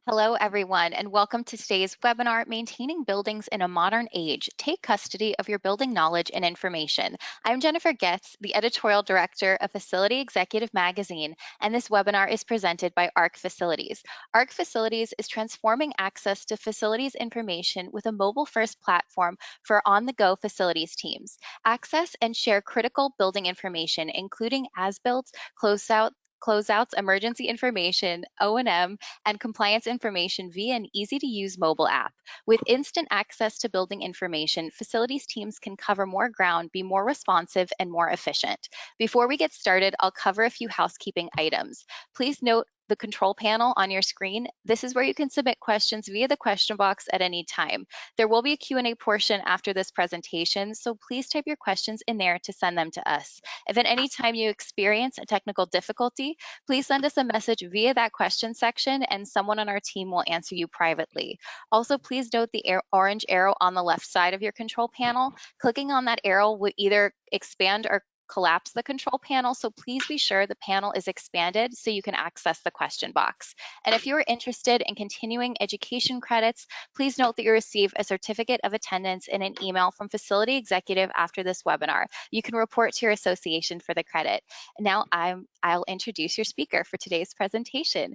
Hello, everyone, and welcome to today's webinar, Maintaining Buildings in a Modern Age. Take custody of your building knowledge and information. I'm Jennifer Getz, the editorial director of Facility Executive Magazine, and this webinar is presented by ARC Facilities. ARC Facilities is transforming access to facilities information with a mobile-first platform for on-the-go facilities teams. Access and share critical building information, including as-builts, closeouts, emergency information, O&M, and compliance information via an easy-to-use mobile app. With instant access to building information, facilities teams can cover more ground, be more responsive, and more efficient. Before we get started, I'll cover a few housekeeping items. Please note the control panel on your screen. This is where you can submit questions via the question box at any time. There will be a Q&A portion after this presentation, so please type your questions in there to send them to us. If at any time you experience a technical difficulty, please send us a message via that question section and someone on our team will answer you privately. Also, please note the orange arrow on the left side of your control panel. Clicking on that arrow will either expand or collapse the control panel, so please be sure the panel is expanded so you can access the question box. And if you are interested in continuing education credits, please note that you receive a certificate of attendance in an email from Facility Executive after this webinar. You can report to your association for the credit. Now I'll introduce your speaker for today's presentation.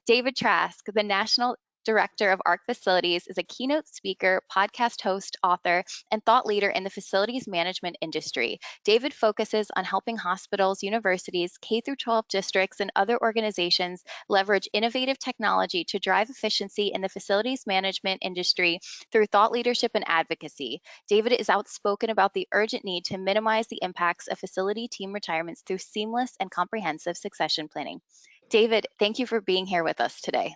David Trask, the National Director of ARC Facilities, is a keynote speaker, podcast host, author, and thought leader in the facilities management industry. David focuses on helping hospitals, universities, K-12 districts, and other organizations leverage innovative technology to drive efficiency in the facilities management industry through thought leadership and advocacy. David is outspoken about the urgent need to minimize the impacts of facility team retirements through seamless and comprehensive succession planning. David, thank you for being here with us today.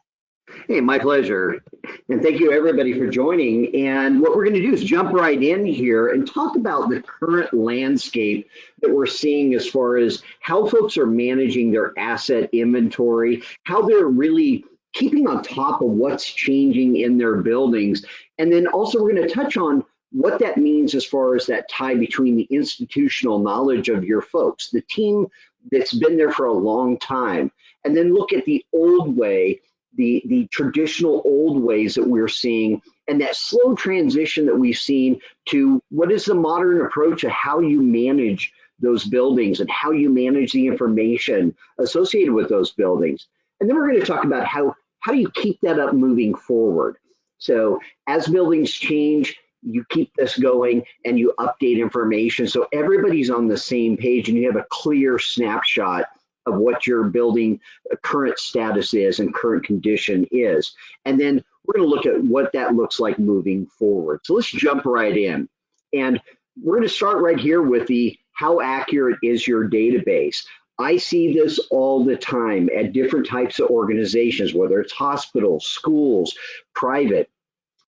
Hey, my pleasure. And thank you everybody for joining. And what we're going to do is jump right in here and talk about the current landscape that we're seeing as far as how folks are managing their asset inventory, how they're really keeping on top of what's changing in their buildings. And then also we're going to touch on what that means as far as that tie between the institutional knowledge of your folks, the team that's been there for a long time, and then look at the old way, the traditional old ways that we're seeing, and that slow transition that we've seen to what is the modern approach of how you manage those buildings and how you manage the information associated with those buildings. And then we're going to talk about how do you keep that up moving forward. So as buildings change, you keep this going and you update information so everybody's on the same page and you have a clear snapshot of what your building current status is and current condition is. And then we're going to look at what that looks like moving forward. So let's jump right in. And we're going to start right here with the how accurate is your database. I see this all the time at different types of organizations, whether it's hospitals, schools, private,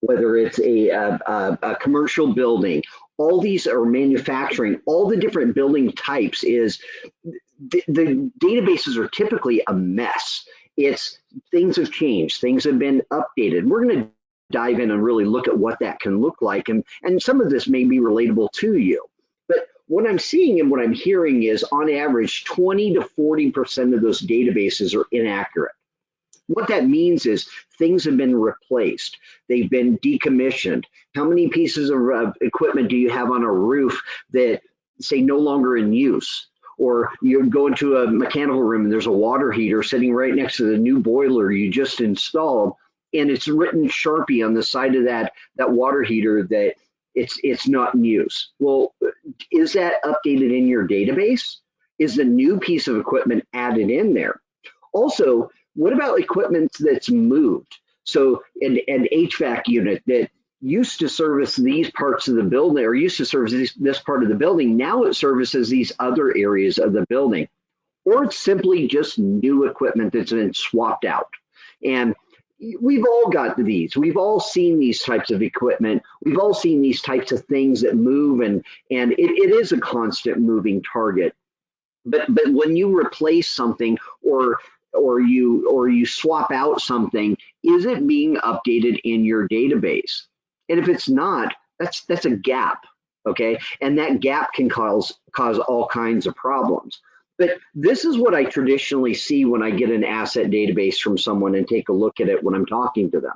whether it's a commercial building, all these are manufacturing, all the different building types is the databases are typically a mess. It's things have changed, things have been updated. We're going to dive in and really look at what that can look like. And some of this may be relatable to you. But what I'm seeing and what I'm hearing is on average, 20 to 40% of those databases are inaccurate. What that means is things have been replaced. They've been decommissioned. How many pieces of equipment do you have on a roof that say no longer in use? Or you go into a mechanical room and there's a water heater sitting right next to the new boiler you just installed, and it's written Sharpie on the side of that water heater that it's not in use. Well, is that updated in your database? Is the new piece of equipment added in there? Also, what about equipment that's moved? So an HVAC unit that used to service these parts of the building or used to service this part of the building, now it services these other areas of the building. Or it's simply just new equipment that's been swapped out. And we've all got these. We've all seen these types of equipment. We've all seen these types of things that move, and it is a constant moving target. But when you replace something or you swap out something, is it being updated in your database? And if it's not, that's a gap, okay? And that gap can cause all kinds of problems. But this is what I traditionally see when I get an asset database from someone and take a look at it when I'm talking to them.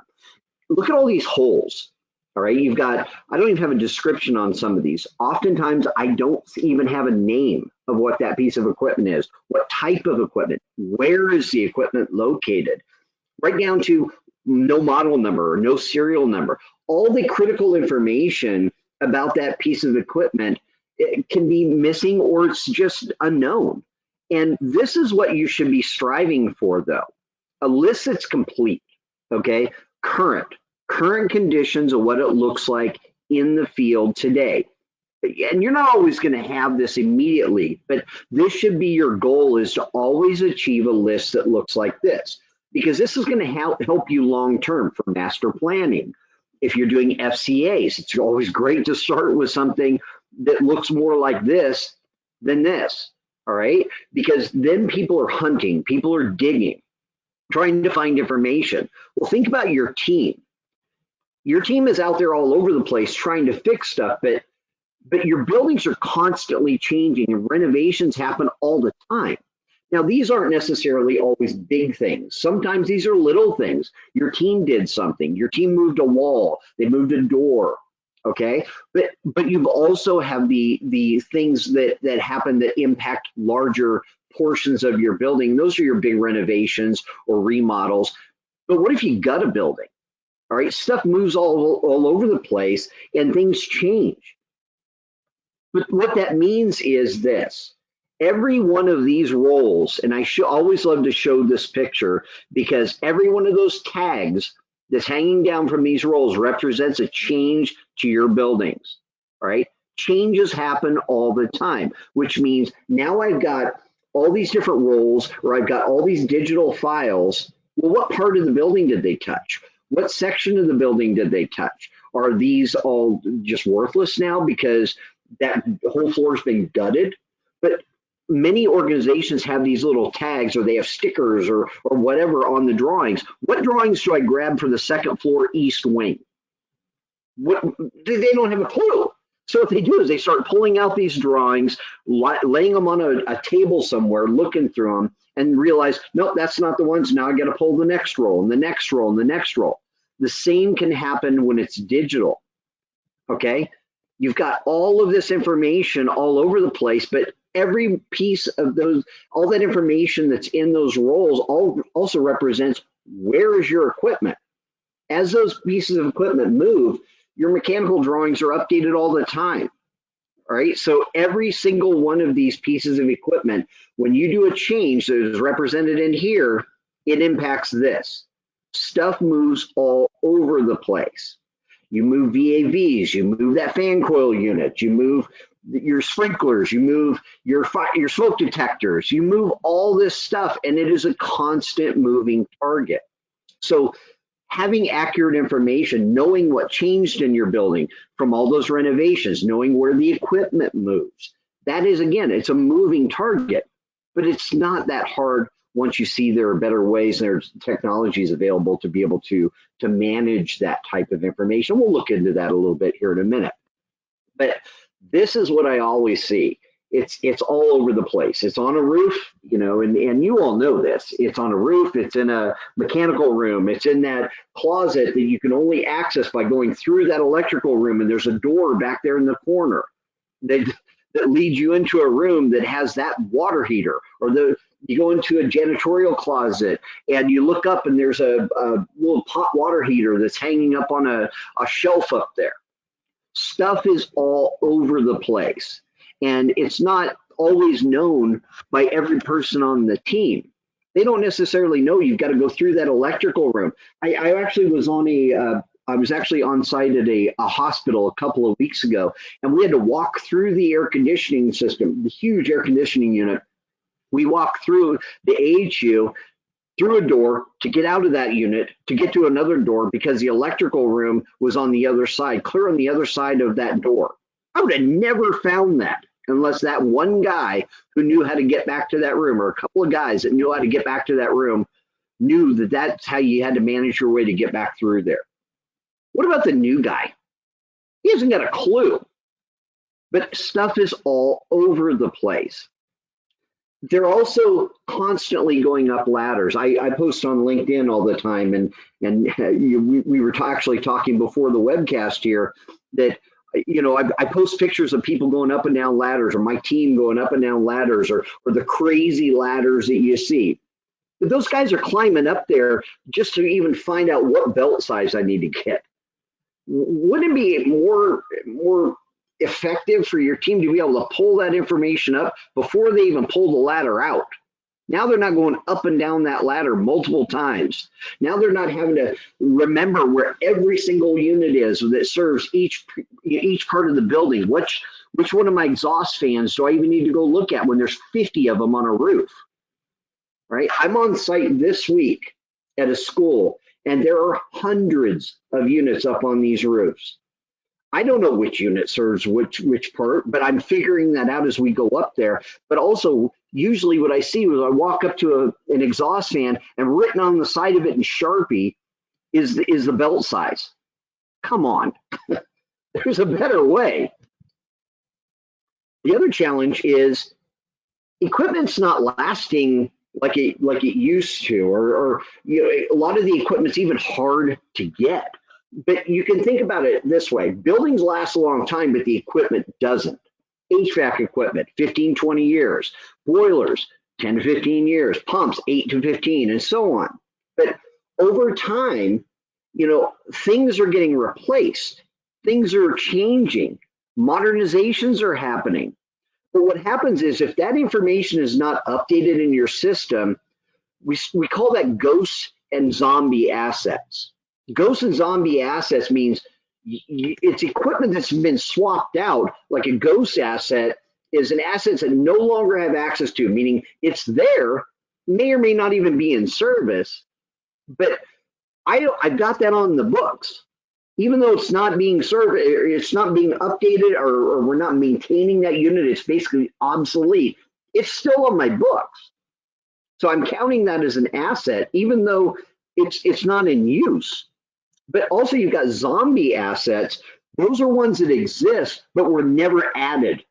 Look at all these holes. All right, you've got, I don't even have a description on some of these. Oftentimes, I don't even have a name of what that piece of equipment is, what type of equipment, where is the equipment located, right down to no model number or no serial number. All the critical information about that piece of equipment, it can be missing or it's just unknown. And this is what you should be striving for, though. A list that's complete, okay? Current conditions of what it looks like in the field today. And you're not always going to have this immediately, but this should be your goal, is to always achieve a list that looks like this, because this is going to help you long term for master planning. If you're doing FCAs, it's always great to start with something that looks more like this than this. All right, because then people are hunting, people are digging, trying to find information. Well, think about your team. Your team is out there all over the place trying to fix stuff, but your buildings are constantly changing and renovations happen all the time. Now, these aren't necessarily always big things. Sometimes these are little things. Your team did something. Your team moved a wall. They moved a door. Okay, but you've also have the things that happen that impact larger portions of your building. Those are your big renovations or remodels. But what if you gut a building? All right, stuff moves all over the place and things change. But what that means is this: every one of these roles, and I always love to show this picture, because every one of those tags that's hanging down from these roles represents a change to your buildings. All right, changes happen all the time, which means now I've got all these different roles, or I've got all these digital files. Well, what part of the building did they touch? What section of the building did they touch? Are these all just worthless now because that whole floor's been gutted? But many organizations have these little tags, or they have stickers or whatever on the drawings. What drawings do I grab for the second floor east wing? What, they don't have a clue. So what they do is they start pulling out these drawings, laying them on a table somewhere, looking through them, and realize, nope, that's not the ones. Now I got to pull the next roll and the next roll and the next roll. The same can happen when it's digital. Okay, you've got all of this information all over the place, but every piece of those, all that information that's in those roles also represents where is your equipment. As those pieces of equipment move, your mechanical drawings are updated all the time. All right, so every single one of these pieces of equipment, when you do a change that is represented in here, it impacts this. Stuff moves all over the place. You move VAVs, you move that fan coil unit, you move your sprinklers, you move your smoke detectors, you move all this stuff, and it is a constant moving target. So having accurate information, knowing what changed in your building from all those renovations, knowing where the equipment moves, that is, again, it's a moving target, but it's not that hard once you see there are better ways, there's technologies available to be able to manage that type of information. We'll look into that a little bit here in a minute. But this is what I always see. It's all over the place. It's on a roof, you know, and you all know this. It's on a roof, it's in a mechanical room, it's in that closet that you can only access by going through that electrical room, and there's a door back there in the corner that leads you into a room that has that water heater, or you go into a janitorial closet and you look up and there's a little pot water heater that's hanging up on a shelf up there. Stuff is all over the place, and it's not always known by every person on the team. They don't necessarily know you've got to go through that electrical room. I actually was on I was actually on site at a hospital a couple of weeks ago, and we had to walk through the air conditioning system, the huge air conditioning unit. We walked through the AHU, through a door to get out of that unit, to get to another door, because the electrical room was on the other side, clear on the other side of that door. I would have never found that unless that one guy who knew how to get back to that room, or a couple of guys that knew how to get back to that room, knew that that's how you had to manage your way to get back through there. What about the new guy? He hasn't got a clue. But stuff is all over the place. They're also constantly going up ladders. I post on LinkedIn all the time, and we were actually talking before the webcast here that I post pictures of people going up and down ladders, or my team going up and down ladders, or the crazy ladders that you see. But those guys are climbing up there just to even find out what belt size I need to get. Wouldn't it be more effective for your team to be able to pull that information up before they even pull the ladder out? Now they're not going up and down that ladder multiple times. Now they're not having to remember where every single unit is that serves each part of the building. Which one of my exhaust fans do I even need to go look at when there's 50 of them on a roof? Right? I'm on site this week at a school, and there are hundreds of units up on these roofs. I don't know which unit serves which part, but I'm figuring that out as we go up there. But also, usually what I see is I walk up to an exhaust fan, and written on the side of it in Sharpie is the belt size. Come on, there's a better way. The other challenge is equipment's not lasting like it used to, or a lot of the equipment's even hard to get. But you can think about it this way: buildings last a long time, but the equipment doesn't. HVAC equipment, 15, 20 years. Boilers, 10 to 15 years. Pumps, 8 to 15, and so on. But over time, things are getting replaced. Things are changing. Modernizations are happening. But what happens is, if that information is not updated in your system, we call that ghost and zombie assets. Ghost and zombie assets means it's equipment that's been swapped out. Like a ghost asset is an asset that no longer have access to, meaning it's there, may or may not even be in service, but I've got that on the books. Even though it's not being served, it's not being updated, or we're not maintaining that unit, it's basically obsolete. It's still on my books. So I'm counting that as an asset, even though it's not in use. But also you've got zombie assets. Those are ones that exist, but were never added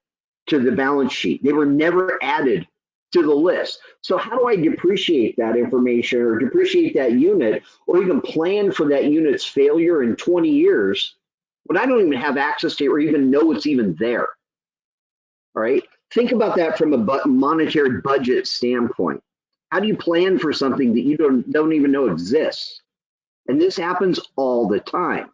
to the balance sheet. They were never added to the list. So how do I depreciate that information, or depreciate that unit, or even plan for that unit's failure in 20 years when I don't even have access to it or even know it's even there? All right. Think about that from a monetary budget standpoint. How do you plan for something that you don't even know exists? And this happens all the time.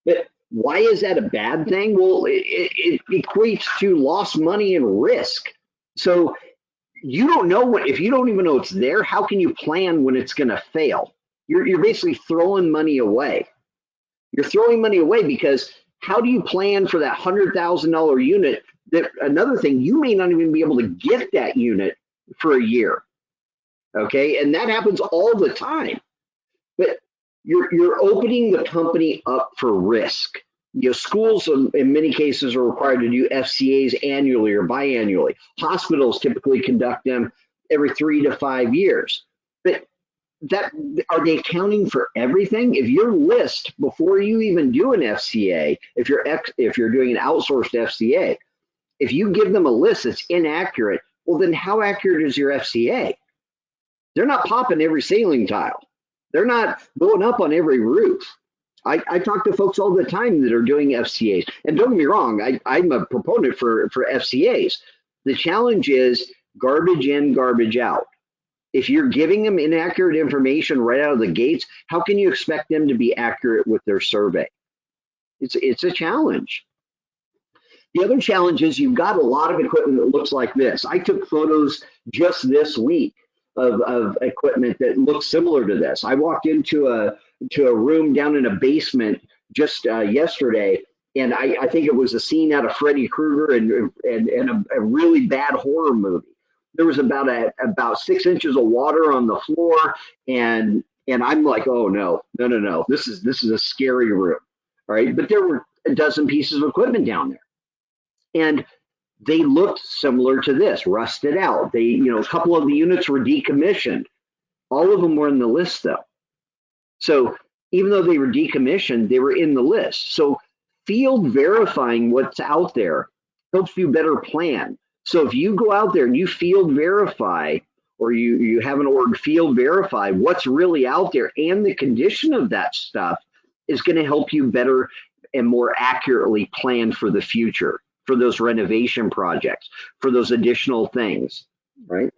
But why is that a bad thing? Well, it equates to lost money and risk. So you don't know if you don't even know it's there, how can you plan when it's going to fail? You're basically throwing money away. You're throwing money away, because how do you plan for that $100,000 unit? That another thing, you may not even be able to get that unit for a year. Okay, and that happens all the time. But you're opening the company up for risk. Schools in many cases are required to do FCAs annually or biannually. Hospitals typically conduct them every 3 to 5 years. But are they accounting for everything? If your list, before you even do an FCA, if you're doing an outsourced FCA, if you give them a list that's inaccurate, well, then how accurate is your FCA? They're not popping every ceiling tile. They're not going up on every roof. I talk to folks all the time that are doing FCAs. And don't get me wrong, I'm a proponent for FCAs. The challenge is garbage in, garbage out. If you're giving them inaccurate information right out of the gates, how can you expect them to be accurate with their survey? It's a challenge. The other challenge is you've got a lot of equipment that looks like this. I took photos just this week of equipment that looks similar to this. I walked into a room down in a basement just yesterday, and I think it was a scene out of Freddy Krueger and a really bad horror movie. There was about 6 inches of water on the floor, and I'm like, oh no, this is a scary room. All right, but there were a dozen pieces of equipment down there, and they looked similar to this, rusted out. A couple of the units were decommissioned. All of them were in the list though. So even though they were decommissioned, they were in the list. So field verifying what's out there helps you better plan. So if you go out there and you field verify, or you have an org field verify what's really out there and the condition of that stuff, is going to help you better and more accurately plan for the future, for those renovation projects, for those additional things, right?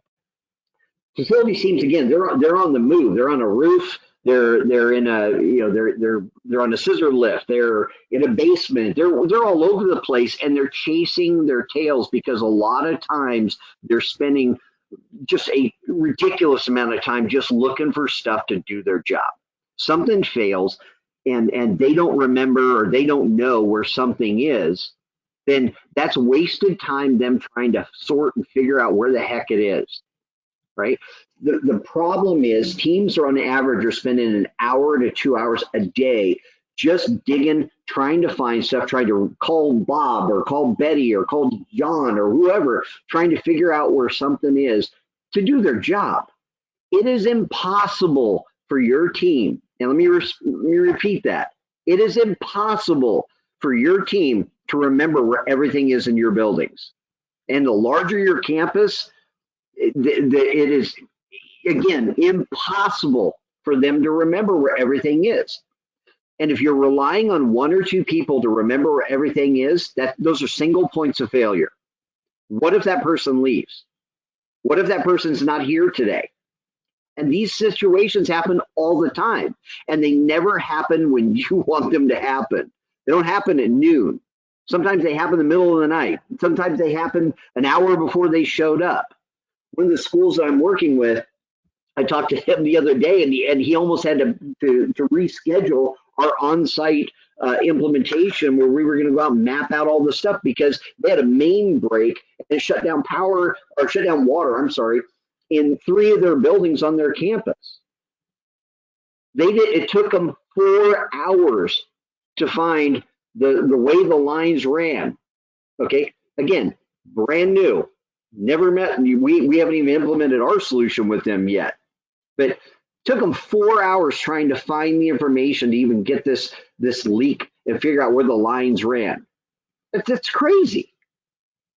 Facility teams, again, they're on the move. They're on a roof. They're in a, they're on a scissor lift. They're in a basement. They're all over the place, and they're chasing their tails because a lot of times they're spending just a ridiculous amount of time just looking for stuff to do their job. Something fails, and they don't remember or they don't know where something is, then that's wasted time them trying to sort and figure out where the heck it is, right? The problem is teams are on average are spending an hour to 2 hours a day just digging, trying to find stuff, trying to call Bob or call Betty or call John or whoever, trying to figure out where something is to do their job. It is impossible for your team, and let me repeat that. It is impossible for your team to remember where everything is in your buildings. And the larger your campus, it is, again, impossible for them to remember where everything is. And if you're relying on one or two people to remember where everything is, those are single points of failure. What if that person leaves? What if that person's not here today? And these situations happen all the time, and they never happen when you want them to happen. They don't happen at noon. Sometimes they happen in the middle of the night. Sometimes they happen an hour before they showed up. One of the schools that I'm working with, I talked to him the other day, and he almost had to reschedule our on-site implementation where we were going to go out and map out all the stuff because they had a main break and shut down power, or shut down water, I'm sorry, in 3 of their buildings on their campus. It took them 4 hours to find the way the lines ran. Okay, again, brand new, never met. We haven't even implemented our solution with them yet, but it took them 4 hours trying to find the information to even get this leak and figure out where the lines ran. That's crazy.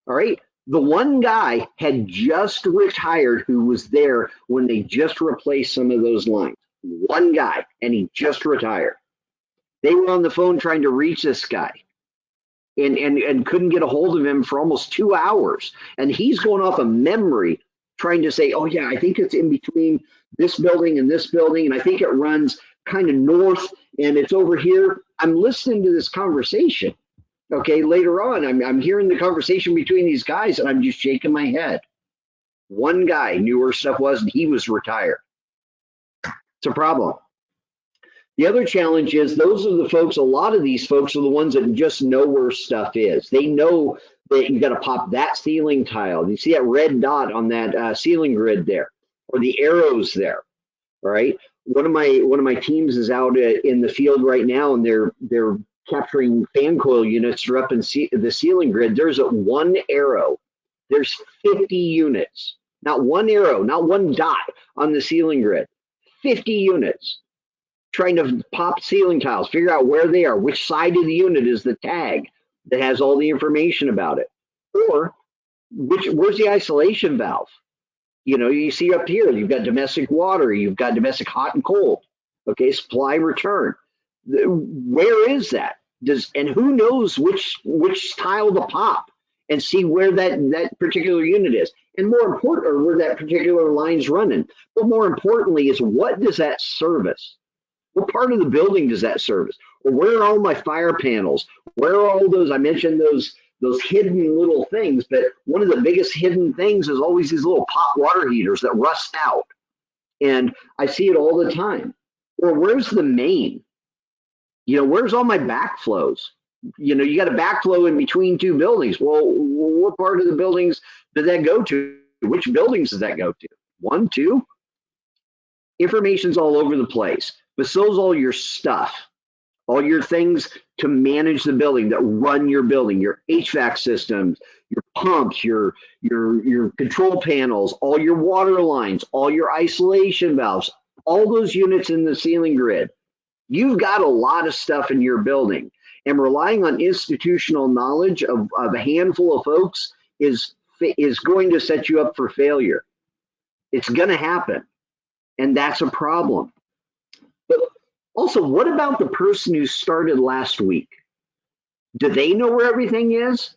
All right. The one guy had just retired who was there when they just replaced some of those lines. One guy, and he just retired. They were on the phone trying to reach this guy and couldn't get a hold of him for almost 2 hours. And he's going off of memory trying to say, oh yeah, I think it's in between this building and this building, and I think it runs kind of north and it's over here. I'm listening to this conversation. Okay, later on, I'm hearing the conversation between these guys, and I'm just shaking my head. One guy knew where stuff was, and he was retired. It's a problem. The other challenge is those are the folks, a lot of these folks are the ones that just know where stuff is. They know that you got to pop that ceiling tile. You see that red dot on that ceiling grid there, or the arrows there, all right? One of my teams is out in the field right now, and they're capturing fan coil units that are up in the ceiling grid. There's one arrow. There's 50 units. Not one arrow, not one dot on the ceiling grid. 50 units. Trying to pop ceiling tiles, figure out where they are, which side of the unit is the tag that has all the information about it. Or where's the isolation valve? You know, you see up here, you've got domestic water, you've got domestic hot and cold. Okay, supply return. Where is that? And who knows which tile to pop and see where that particular unit is, and more important, or where that particular line's running. But more importantly is, what does that service? What part of the building does that service? Or where are all my fire panels? Where are all those? I mentioned those hidden little things, but one of the biggest hidden things is always these little pot water heaters that rust out, and I see it all the time. Or where's the main? You know, where's all my backflows? You know, you got a backflow in between 2 buildings. Well, what part of the buildings did that go to? Which buildings does that go to? 1, 2? Information's all over the place, but so's all your stuff, all your things to manage the building, that run your building, your HVAC systems, your pumps, your control panels, all your water lines, all your isolation valves, all those units in the ceiling grid. You've got a lot of stuff in your building, and relying on institutional knowledge of a handful of folks is is going to set you up for failure. It's going to happen, and that's a problem. But also, what about the person who started last week? Do they know where everything is?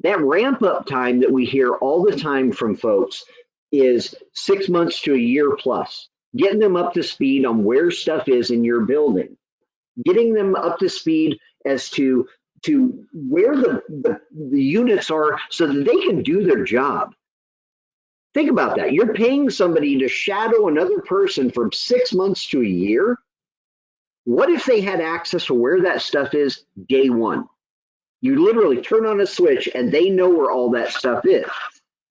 That ramp up time that we hear all the time from folks is 6 months to a year plus. Getting them up to speed on where stuff is in your building, getting them up to speed as to where the units are so that they can do their job. Think about that. You're paying somebody to shadow another person from 6 months to a year. What if they had access to where that stuff is day one? You literally turn on a switch and they know where all that stuff is.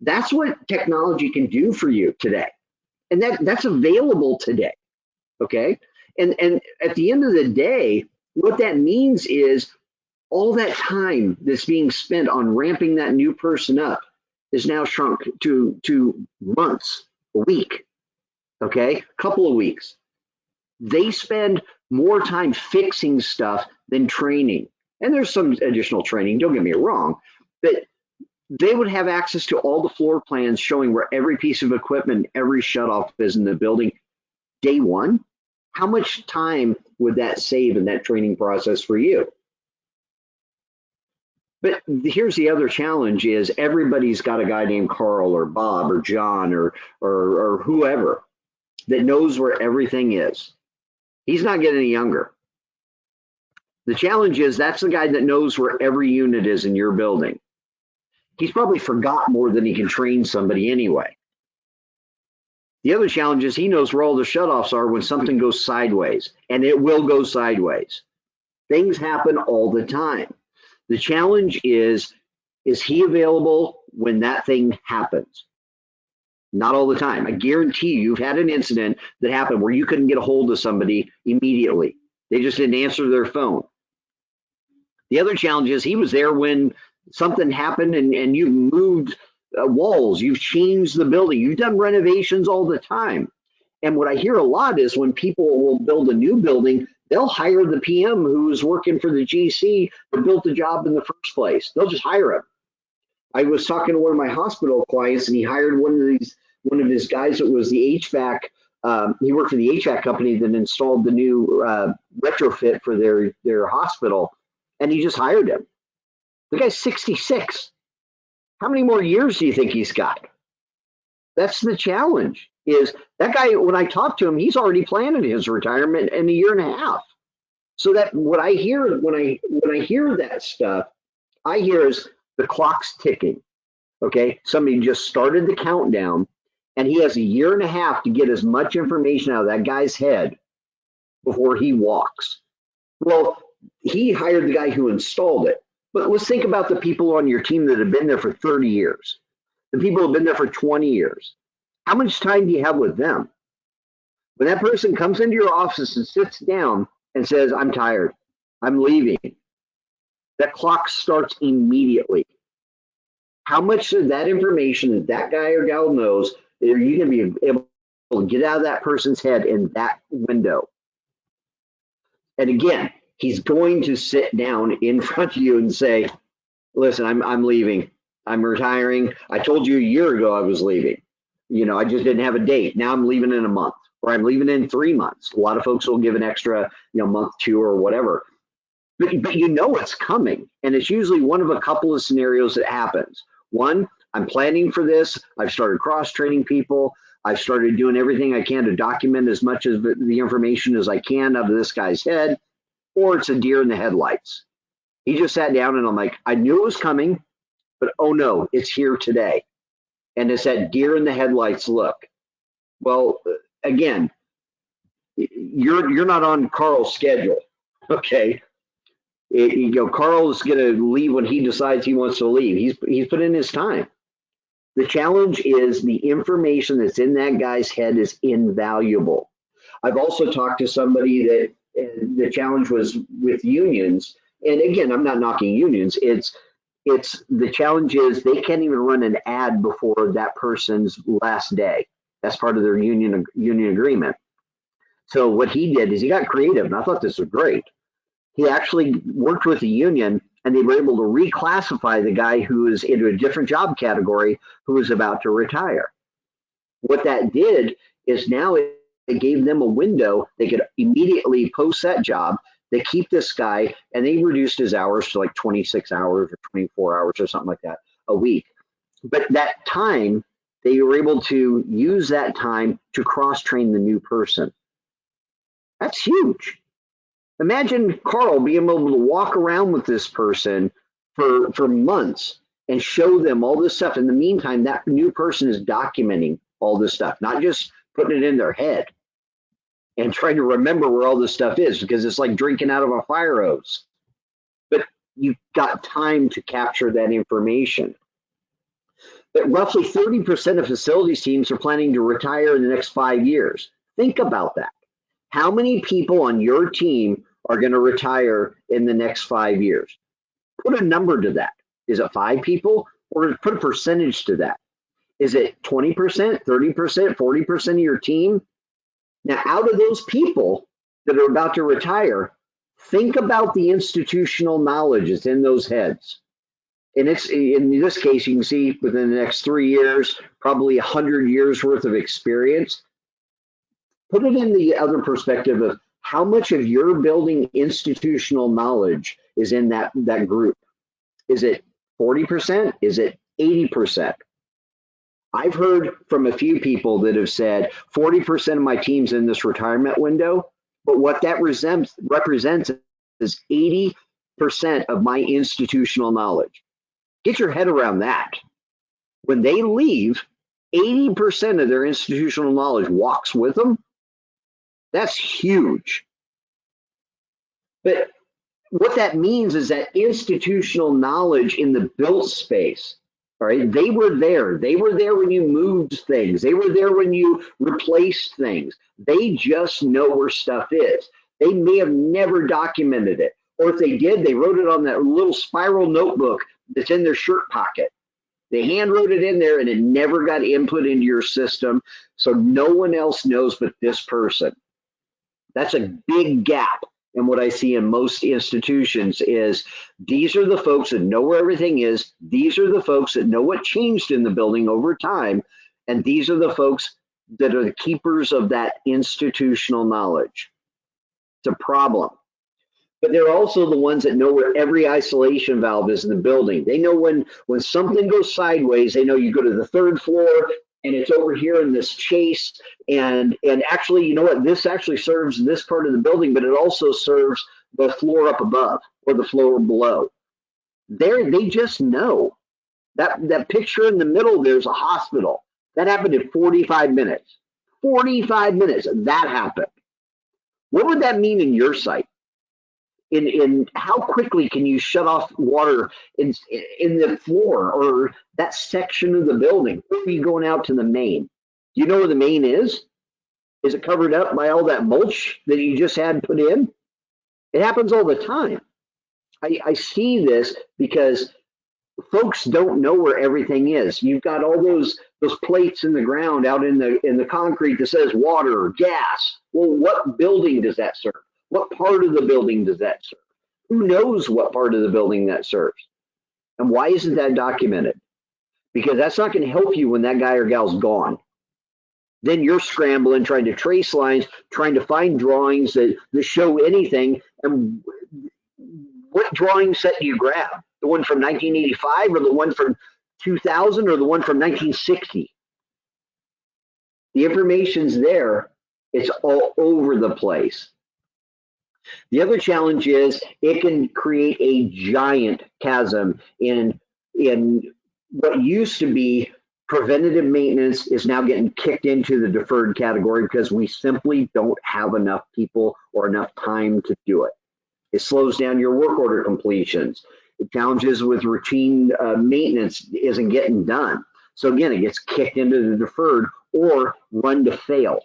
That's what technology can do for you today. And that's available today. Okay. And at the end of the day, what that means is all that time that's being spent on ramping that new person up is now shrunk to months, a week, okay, a couple of weeks. They spend more time fixing stuff than training. And there's some additional training, don't get me wrong, but they would have access to all the floor plans showing where every piece of equipment, every shutoff is in the building day one. How much time would that save in that training process for you? But here's the other challenge is everybody's got a guy named Carl or Bob or John or whoever that knows where everything is. He's not getting any younger. The challenge is that's the guy that knows where every unit is in your building. He's probably forgot more than he can train somebody anyway. The other challenge is he knows where all the shutoffs are when something goes sideways, and it will go sideways. Things happen all the time. The challenge is he available when that thing happens? Not all the time. I guarantee you've had an incident that happened where you couldn't get a hold of somebody immediately. They just didn't answer their phone. The other challenge is he was there when something happened and you moved walls, you've changed the building, you've done renovations all the time. And what I hear a lot is when people will build a new building, they'll hire the PM who was working for the GC that built the job in the first place. They'll just hire him. I was talking to one of my hospital clients, and he hired one of his guys that was the HVAC. He worked for the HVAC company that installed the new retrofit for their hospital, and he just hired him. The guy's 66. How many more years do you think he's got? That's the challenge. Is that guy, when I talk to him, he's already planning his retirement in a year and a half. So that what I hear when I hear that stuff, I hear is the clock's ticking. Okay, somebody just started the countdown, and he has a year and a half to get as much information out of that guy's head before he walks. Well, he hired the guy who installed it. But let's think about the people on your team that have been there for 30 years, the people who have been there for 20 years. How much time do you have with them? When that person comes into your office and sits down and says, I'm tired, I'm leaving, that clock starts immediately. How much of that information that that guy or gal knows are you going to be able to get out of that person's head in that window? And again, he's going to sit down in front of you and say, listen, I'm leaving. I'm retiring. I told you a year ago I was leaving. You know, I just didn't have a date. Now I'm leaving in a month, or I'm leaving in 3 months. A lot of folks will give an extra, month, 2, or whatever. But you know it's coming. And it's usually one of a couple of scenarios that happens. One, I'm planning for this. I've started cross-training people. I've started doing everything I can to document as much of the information as I can out of this guy's head. Or it's a deer in the headlights. He just sat down and I'm like, I knew it was coming, but oh no, it's here today. And it's that deer in the headlights look. Well, again, you're not on Carl's schedule, okay? Carl is going to leave when he decides he wants to leave. He's put in his time. The challenge is the information that's in that guy's head is invaluable. I've also talked to somebody that the challenge was with unions. And again, I'm not knocking unions. It's the challenge is they can't even run an ad before that person's last day. That's part of their union agreement. So what he did is he got creative, and I thought this was great. He actually worked with the union and they were able to reclassify the guy who was into a different job category who was about to retire. What that did is now it gave them a window. They could immediately post that job. They keep this guy, and they reduced his hours to like 26 hours or 24 hours or something like that a week. But that time, they were able to use that time to cross-train the new person. That's huge. Imagine Carl being able to walk around with this person for months and show them all this stuff. In the meantime, that new person is documenting all this stuff, not just putting it in their head and trying to remember where all this stuff is, because it's like drinking out of a fire hose. But you've got time to capture that information. But roughly 30% of facilities teams are planning to retire in the next 5 years. Think about that. How many people on your team are going to retire in the next 5 years? Put a number to that. Is it 5 people? Or put a percentage to that. Is it 20%, 30%, 40% of your team? Now, out of those people that are about to retire, think about the institutional knowledge that's in those heads. And it's, in this case, you can see within the next 3 years, probably 100 years worth of experience. Put it in the other perspective of how much of your building institutional knowledge is in that group. Is it 40%? Is it 80%? I've heard from a few people that have said 40% of my team's in this retirement window, but what that represents is 80% of my institutional knowledge. Get your head around that. When they leave, 80% of their institutional knowledge walks with them. That's huge. But what that means is that institutional knowledge in the built space, all right, they were there. They were there when you moved things. They were there when you replaced things. They just know where stuff is. They may have never documented it. Or if they did, they wrote it on that little spiral notebook that's in their shirt pocket. They hand wrote it in there and it never got input into your system. So no one else knows but this person. That's a big gap. And what I see in most institutions is these are the folks that know where everything is. These are the folks that know what changed in the building over time. And these are the folks that are the keepers of that institutional knowledge. It's a problem. But they're also the ones that know where every isolation valve is in the building. They know when something goes sideways, they know you go to the 3rd floor and it's over here in this chase. And actually, you know what? This actually serves this part of the building, but it also serves the floor up above or the floor below. They just know. That picture in the middle, there's a hospital. That happened in 45 minutes. 45 minutes, that happened. What would that mean in your site? In how quickly can you shut off water in the floor or that section of the building? Or are you going out to the main? Do you know where the main is? Is it covered up by all that mulch that you just had put in? It happens all the time. I see this because folks don't know where everything is. You've got all those plates in the ground out in the concrete that says water or gas. Well, what building does that serve? What part of the building does that serve? Who knows what part of the building that serves? And why isn't that documented? Because that's not going to help you when that guy or gal's gone. Then you're scrambling, trying to trace lines, trying to find drawings that show anything. And what drawing set do you grab? The one from 1985 or the one from 2000 or the one from 1960? The information's there. It's all over the place. The other challenge is it can create a giant chasm in what used to be preventative maintenance is now getting kicked into the deferred category because we simply don't have enough people or enough time to do it. It slows down your work order completions. The challenges with routine maintenance isn't getting done. So again, it gets kicked into the deferred or run to fail.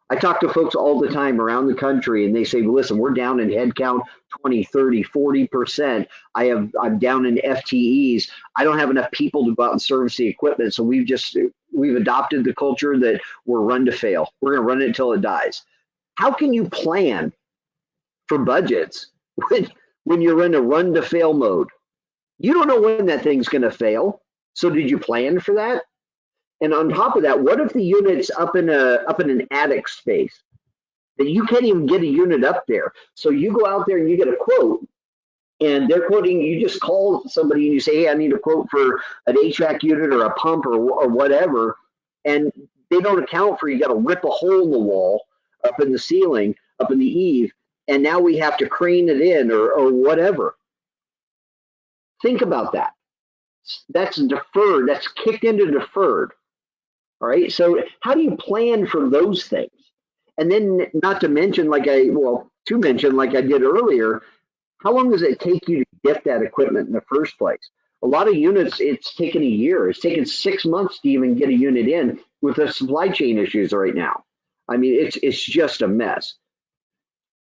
I talk to folks all the time around the country and they say, well, listen, we're down in headcount 20, 30, 40%. I'm down in FTEs. I don't have enough people to go out and service the equipment. So we've adopted the culture that we're run to fail. We're going to run it until it dies. How can you plan for budgets when you're in a run to fail mode. You don't know when that thing's going to fail. So did you plan for that? And on top of that, what if the unit's up in an attic space that you can't even get a unit up there? So you go out there and you get a quote, and they're quoting, you just call somebody and you say, hey, I need a quote for an HVAC unit or a pump or whatever. And they don't account for, you got to rip a hole in the wall, up in the ceiling, up in the eave, and now we have to crane it in or whatever. Think about that. That's deferred. That's kicked into deferred. All right. So how do you plan for those things? And then not to mention, to mention, like I did earlier, how long does it take you to get that equipment in the first place? A lot of units, it's taken a year. It's taken 6 months to even get a unit in with the supply chain issues right now. I mean, it's just a mess.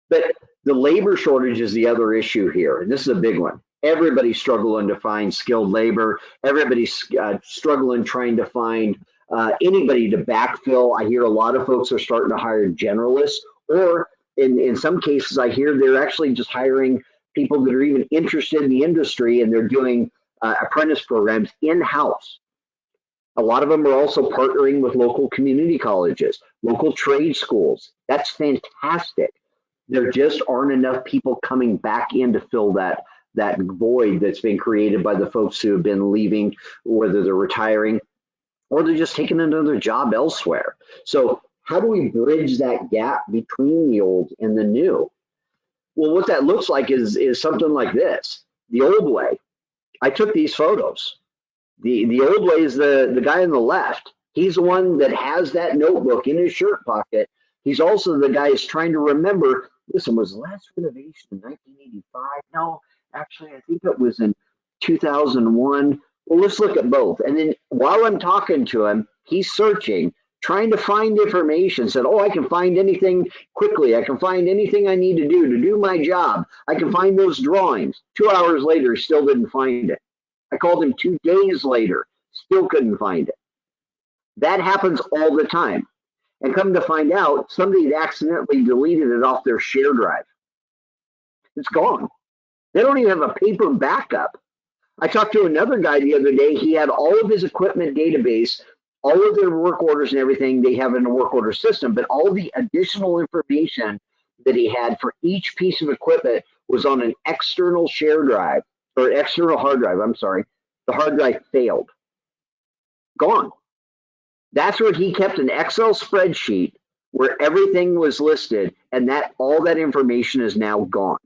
But the labor shortage is the other issue here, and this is a big one. Everybody's struggling to find skilled labor. Everybody's struggling trying to find anybody to backfill. I hear a lot of folks are starting to hire generalists, or in some cases, I hear they're actually just hiring people that are even interested in the industry, and they're doing apprentice programs in-house. A lot of them are also partnering with local community colleges, local trade schools. That's fantastic. There just aren't enough people coming back in to fill that void that's been created by the folks who have been leaving, whether they're retiring or they're just taking another job elsewhere. So how do we bridge that gap between the old and the new? Well, what that looks like is something like this. The old way, I took these photos. The old way is the guy on the left. He's the one that has that notebook in his shirt pocket. He's also the guy who's trying to remember, listen, was the last renovation in 1985? No, actually, I think it was in 2001. Well, let's look at both. And then while I'm talking to him, he's searching, trying to find information. Said, oh, I can find anything quickly. I can find anything I need to do my job. I can find those drawings. 2 hours later, he still didn't find it. I called him 2 days later, still couldn't find it. That happens all the time. And come to find out, somebody had accidentally deleted it off their share drive. It's gone. They don't even have a paper backup. I talked to another guy the other day. He had all of his equipment database, all of their work orders and everything they have in a work order system, but all the additional information that he had for each piece of equipment was on an external share drive, or external hard drive, I'm sorry. The hard drive failed. Gone. That's where he kept an Excel spreadsheet where everything was listed, and that all that information is now gone.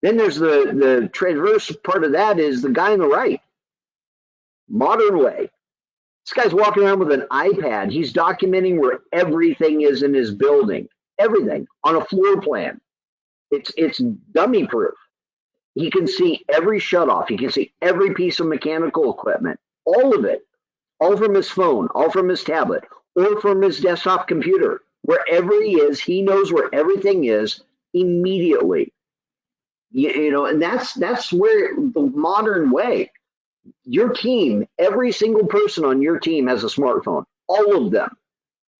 Then there's the transverse part of that is the guy on the right. Modern way. This guy's walking around with an iPad. He's documenting where everything is in his building. Everything on a floor plan. It's dummy proof. He can see every shutoff. He can see every piece of mechanical equipment. All of it. All from his phone, all from his tablet, or from his desktop computer. Wherever he is, he knows where everything is immediately. You know, and that's where the modern way. Your team, every single person on your team has a smartphone, all of them.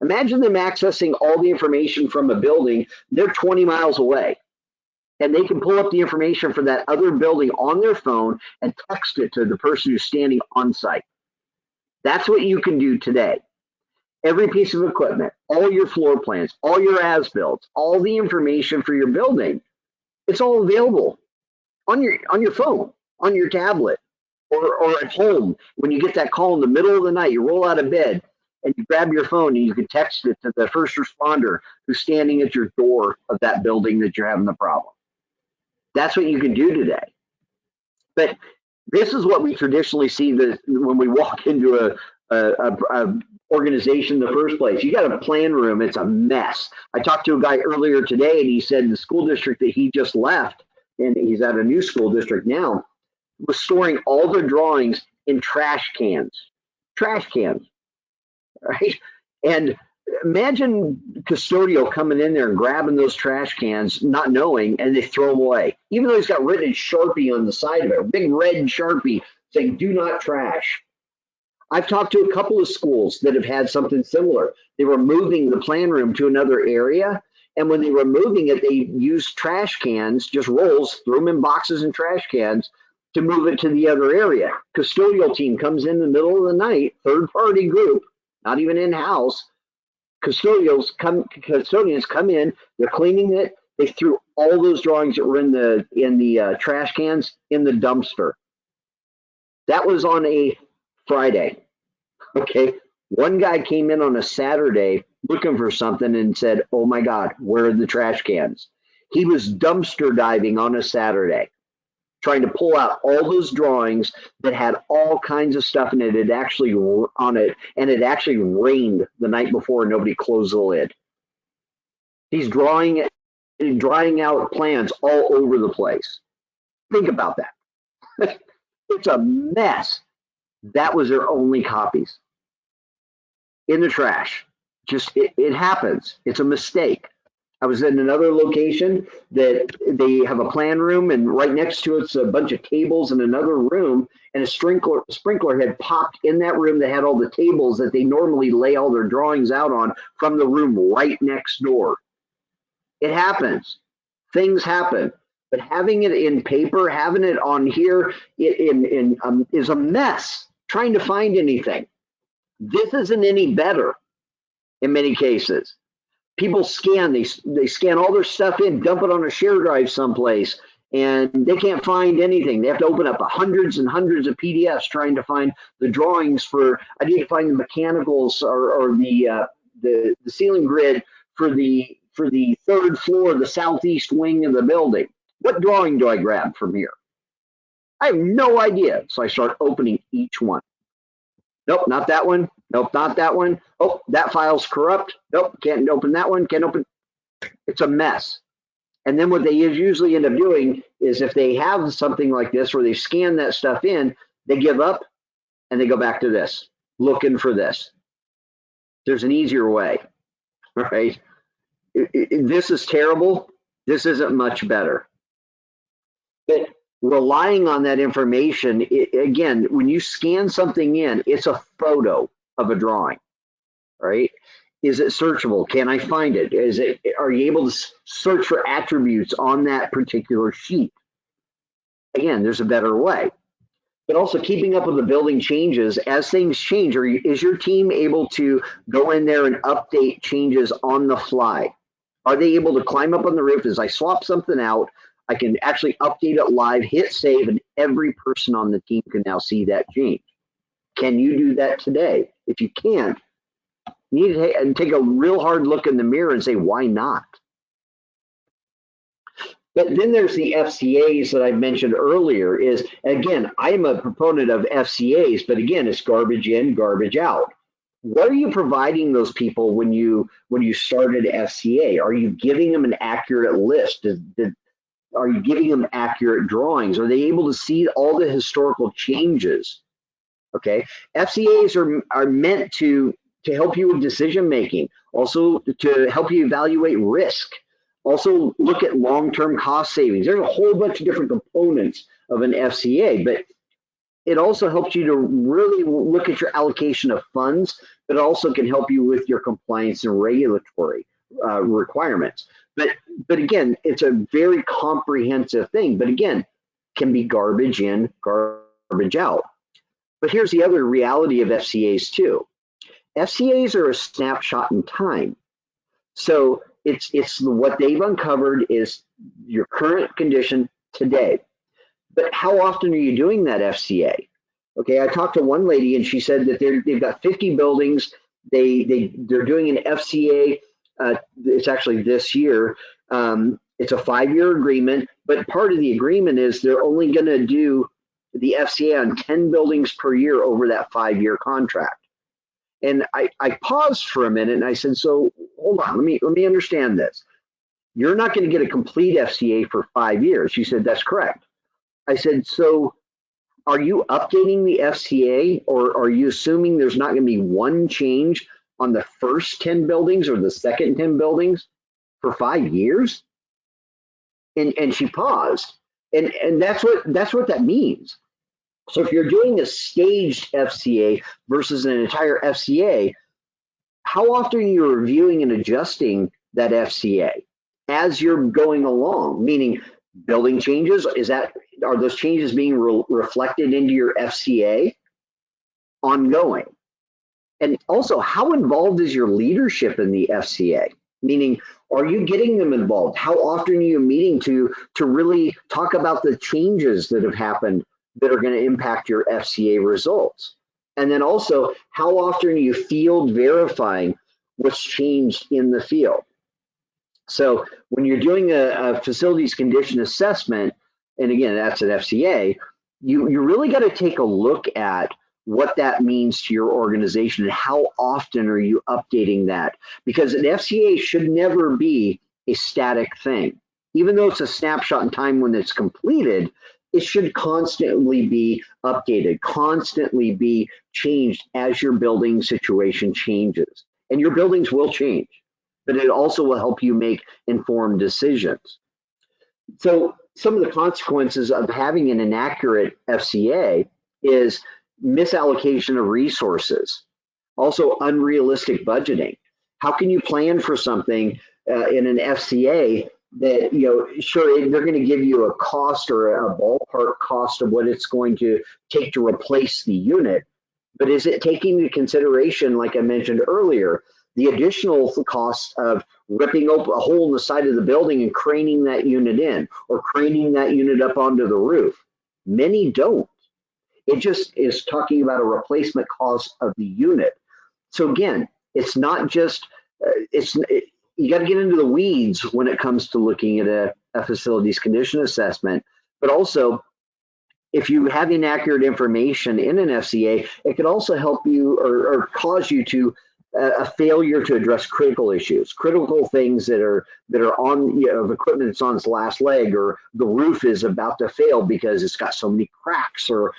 Imagine them accessing all the information from a building. They're 20 miles away, and they can pull up the information for that other building on their phone and text it to the person who's standing on site. That's what you can do today. Every piece of equipment, all your floor plans, all your as-builts, all the information for your building, it's all available on your phone, on your tablet, or at home. When you get that call in the middle of the night, you roll out of bed and you grab your phone and you can text it to the first responder who's standing at your door of that building that you're having the problem. That's what you can do today. But this is what we traditionally see when we walk into a organization in the first place. You got a plan room, it's a mess. I talked to a guy earlier today, and he said the school district that he just left, and he's at a new school district now, was storing all the drawings in trash cans. Trash cans, right? And imagine custodial coming in there and grabbing those trash cans, not knowing, and they throw them away. Even though he's got written in Sharpie on the side of it, a big red Sharpie saying, do not trash. I've talked to a couple of schools that have had something similar. They were moving the plan room to another area, And when they were moving it, they used trash cans, just rolls, threw them in boxes and trash cans to move it to the other area. Custodial team comes in the middle of the night, third party group, not even in house. Custodians come in, they're cleaning it. They threw all those drawings that were in the trash cans in the dumpster. That was on a Friday. Okay. One guy came in on a Saturday looking for something and said, "Oh my God, where are the trash cans?" He was dumpster diving on a Saturday, trying to pull out all those drawings that had all kinds of stuff in it. It actually on it, and it actually rained the night before. Nobody closed the lid. He's drying out plans all over the place. Think about that. It's a mess. That was their only copies in the trash. Just it happens. It's a mistake. I was in another location that they have a plan room, and right next to it's a bunch of tables in another room, and a sprinkler had popped in that room that had all the tables that they normally lay all their drawings out on from the room right next door. It happens. Things happen. But having it in paper, having it on here is a mess. Trying to find anything. This isn't any better in many cases. People scan, they scan all their stuff in, dump it on a share drive someplace, and they can't find anything. They have to open up hundreds and hundreds of PDFs trying to find the drawings for, I need to find the mechanicals or the ceiling grid for the third floor, the southeast wing of the building. What drawing do I grab from here? I have no idea. So I start opening each one. Nope, not that one. Nope, not that one. Oh, that file's corrupt. Nope, can't open that one. Can't open. It's a mess. And then what they usually end up doing is if they have something like this where they scan that stuff in, they give up and they go back to this, looking for this. There's an easier way, right? This is terrible. This isn't much better. But relying on that information, again, when you scan something in, it's a photo of a drawing, right? Is it searchable? Can I find it? Are you able to search for attributes on that particular sheet? Again, there's a better way. But also keeping up with the building changes as things change. Is your team able to go in there and update changes on the fly? Are they able to climb up on the roof as I swap something out? I can actually update it live, hit save, and every person on the team can now see that change. Can you do that today? If you can't, you need to take a real hard look in the mirror and say, why not? But then there's the FCAs that I mentioned earlier is, again, I'm a proponent of FCAs, but again, it's garbage in, garbage out. What are you providing those people when you started FCA? Are you giving them an accurate list? Are you giving them accurate drawings? Are they able to see all the historical changes? Okay, FCAs are meant to help you with decision making, also to help you evaluate risk, also look at long-term cost savings. There's a whole bunch of different components of an FCA, but it also helps you to really look at your allocation of funds, but it also can help you with your compliance and regulatory requirements. But again, it's a very comprehensive thing, but again, can be garbage in, garbage out. But here's the other reality of FCAs too. FCAs are a snapshot in time. So it's what they've uncovered is your current condition today. But how often are you doing that FCA? Okay, I talked to one lady and she said that they've got 50 buildings. They're doing an FCA. It's actually this year. It's a 5-year agreement, but part of the agreement is they're only going to do the FCA on 10 buildings per year over that 5-year contract. And I paused for a minute and I said, so hold on, let me understand this. You're not going to get a complete FCA for 5 years. She said, that's correct. I said, so are you updating the FCA, or are you assuming there's not going to be one change on the first 10 buildings or the second 10 buildings for 5 years? And she paused. And that's what that means. So if you're doing a staged FCA versus an entire FCA, how often are you reviewing and adjusting that FCA as you're going along, meaning building changes, are those changes being reflected into your FCA ongoing? And also, how involved is your leadership in the FCA? Meaning, are you getting them involved? How often are you meeting to really talk about the changes that have happened that are going to impact your FCA results? And then also, how often are you field verifying what's changed in the field? So when you're doing a facilities condition assessment, and again, that's an FCA, you really got to take a look at what that means to your organization and how often are you updating that? Because an FCA should never be a static thing. Even though it's a snapshot in time when it's completed, it should constantly be updated, constantly be changed as your building situation changes. And your buildings will change, but it also will help you make informed decisions. So some of the consequences of having an inaccurate FCA is misallocation of resources, also unrealistic budgeting. How can you plan for something in an FCA that, sure, they're going to give you a cost or a ballpark cost of what it's going to take to replace the unit, but is it taking into consideration, like I mentioned earlier, the additional cost of ripping open a hole in the side of the building and craning that unit in, or craning that unit up onto the roof? Many don't. It just is talking about a replacement cost of the unit. So again, it's not just, you got to get into the weeds when it comes to looking at a facilities condition assessment, but also if you have inaccurate information in an FCA, it could also help you or cause you to a failure to address critical issues, critical things that are on, of equipment that's on its last leg, or the roof is about to fail because it's got so many cracks, or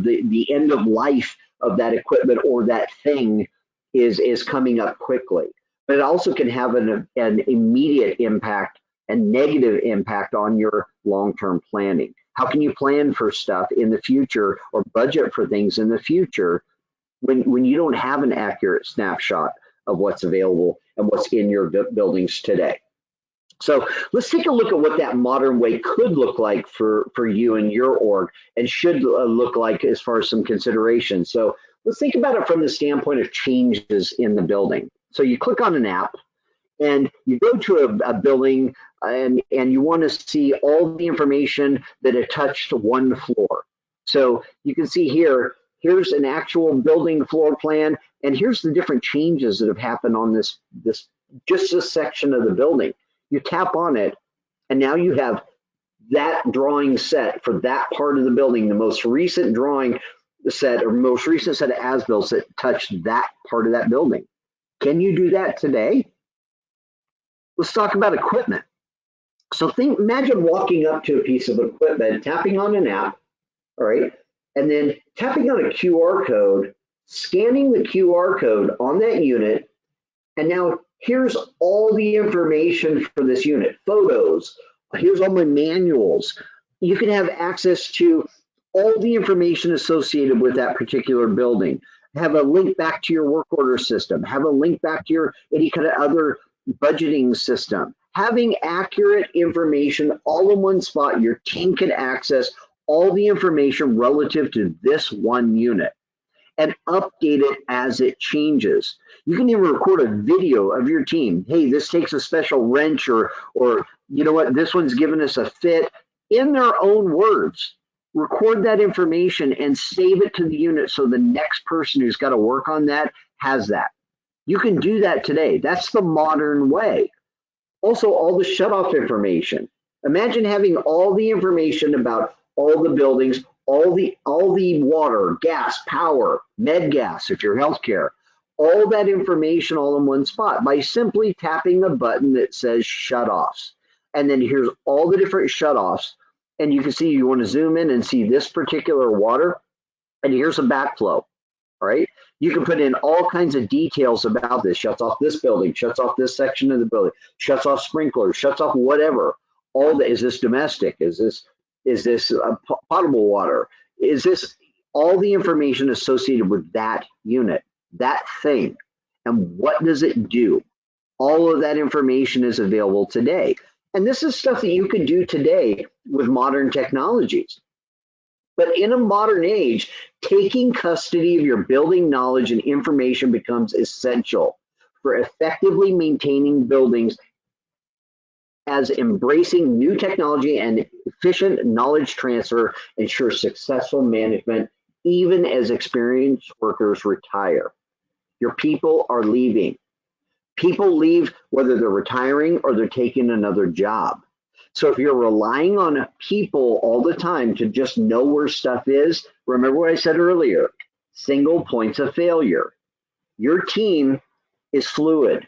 the end of life of that equipment or that thing is coming up quickly. But it also can have an immediate impact and negative impact on your long-term planning. How can you plan for stuff in the future or budget for things in the future when you don't have an accurate snapshot of what's available and what's in your buildings today? So let's take a look at what that modern way could look like for you and your org, and should look like as far as some consideration. So let's think about it from the standpoint of changes in the building. So you click on an app and you go to a building and you want to see all the information that it touched one floor. So you can see here's an actual building floor plan, and here's the different changes that have happened on this section of the building. You tap on it, and now you have that drawing set for that part of the building, the most recent drawing set or most recent set of as-bills that touched that part of that building. Can you do that today? Let's talk about equipment. So imagine walking up to a piece of equipment, tapping on an app, all right, and then tapping on a QR code, scanning the QR code on that unit, and now here's all the information for this unit, photos, here's all my manuals. You can have access to all the information associated with that particular building. Have a link back to your work order system, have a link back to any kind of other budgeting system. Having accurate information all in one spot, your team can access all the information relative to this one unit and update it as it changes. You can even record a video of your team. Hey, this takes a special wrench, or you know what, this one's giving us a fit, in their own words. Record that information and save it to the unit so the next person who's got to work on that has that. You can do that today. That's the modern way. Also, all the shutoff information. Imagine having all the information about all the buildings, all the water, gas, power, med gas if you're healthcare, all that information all in one spot by simply tapping the button that says shutoffs. And then here's all the different shutoffs. And you can see, you want to zoom in and see this particular water, and here's a backflow, all right? You can put in all kinds of details about this. Shuts off this building, shuts off this section of the building, shuts off sprinklers, shuts off whatever. Is this domestic? Is this potable water? Is this all the information associated with that unit, that thing, and what does it do? All of that information is available today. And this is stuff that you can do today with modern technologies. But in a modern age, taking custody of your building knowledge and information becomes essential for effectively maintaining buildings, as embracing new technology and efficient knowledge transfer ensures successful management even as experienced workers retire. Your people are leaving. People leave whether they're retiring or they're taking another job. So if you're relying on people all the time to just know where stuff is, remember what I said earlier, single points of failure. Your team is fluid.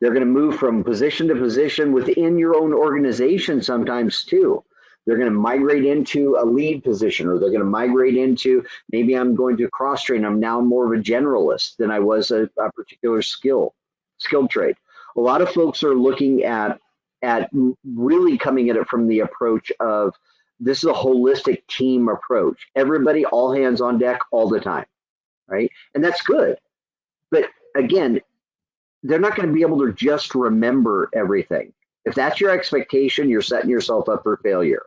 They're going to move from position to position within your own organization sometimes too. They're going to migrate into a lead position, or they're going to migrate into, maybe I'm going to cross train. I'm now more of a generalist than I was a particular skilled trade. A lot of folks are looking at really coming at it from the approach of, this is a holistic team approach. Everybody, all hands on deck all the time, right? And that's good. But again, they're not going to be able to just remember everything. If that's your expectation, you're setting yourself up for failure.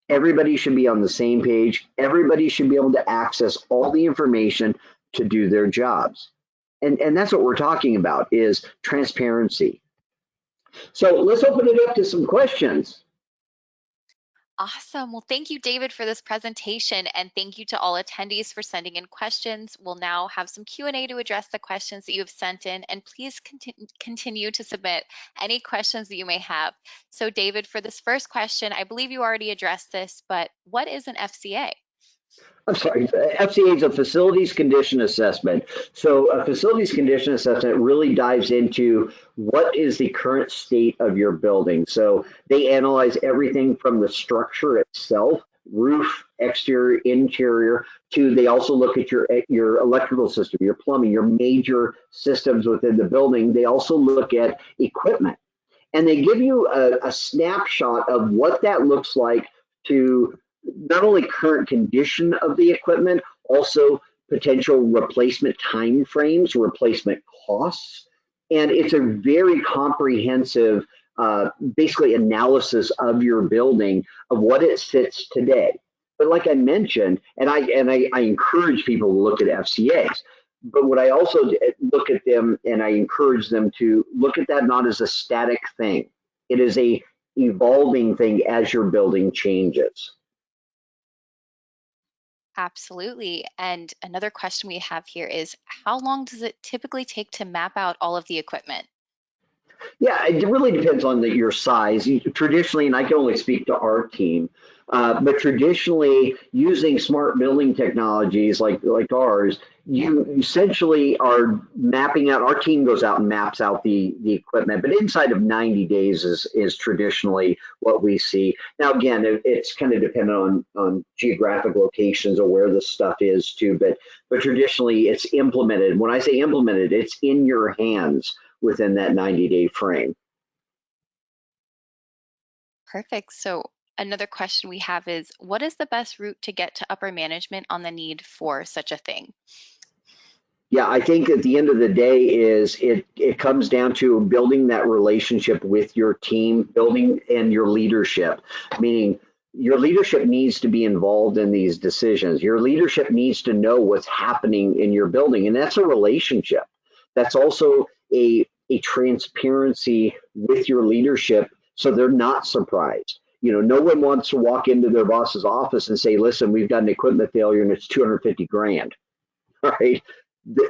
Everybody should be on the same page. Everybody should be able to access all the information to do their jobs. And that's what we're talking about, is transparency. So let's open it up to some questions. Awesome. Well, thank you, David, for this presentation, and thank you to all attendees for sending in questions. We'll now have some Q&A to address the questions that you have sent in, and please continue to submit any questions that you may have. So, David, for this first question, I believe you already addressed this, but what is an FCA? I'm sorry, FCA is a facilities condition assessment. So a facilities condition assessment really dives into what is the current state of your building. So they analyze everything from the structure itself, roof, exterior, interior, to they also look at your electrical system, your plumbing, your major systems within the building. They also look at equipment. And they give you a snapshot of what that looks like, to not only current condition of the equipment, also potential replacement time frames, replacement costs. And it's a very comprehensive, basically analysis of your building, of what it sits today. But like I mentioned, and I encourage people to look at FCAs, but what I also look at them, and I encourage them to look at that not as a static thing. It is a evolving thing as your building changes. Absolutely. And another question we have here is, how long does it typically take to map out all of the equipment? Yeah, it really depends on your size. Traditionally, and I can only speak to our team, but traditionally, using smart building technologies like ours, you essentially are mapping out. Our team goes out and maps out the equipment, but inside of 90 days is traditionally what we see. Now, again, it's kind of dependent on geographic locations or where the stuff is too, but traditionally, it's implemented. When I say implemented, it's in your hands within that 90-day frame. Perfect. So another question we have is, what is the best route to get to upper management on the need for such a thing? Yeah, I think at the end of the day is it comes down to building that relationship with your team, building and your leadership, meaning your leadership needs to be involved in these decisions. Your leadership needs to know what's happening in your building, and that's a relationship. That's also a transparency with your leadership, so they're not surprised. You know, no one wants to walk into their boss's office and say, listen, we've got an equipment failure and it's 250 grand, right?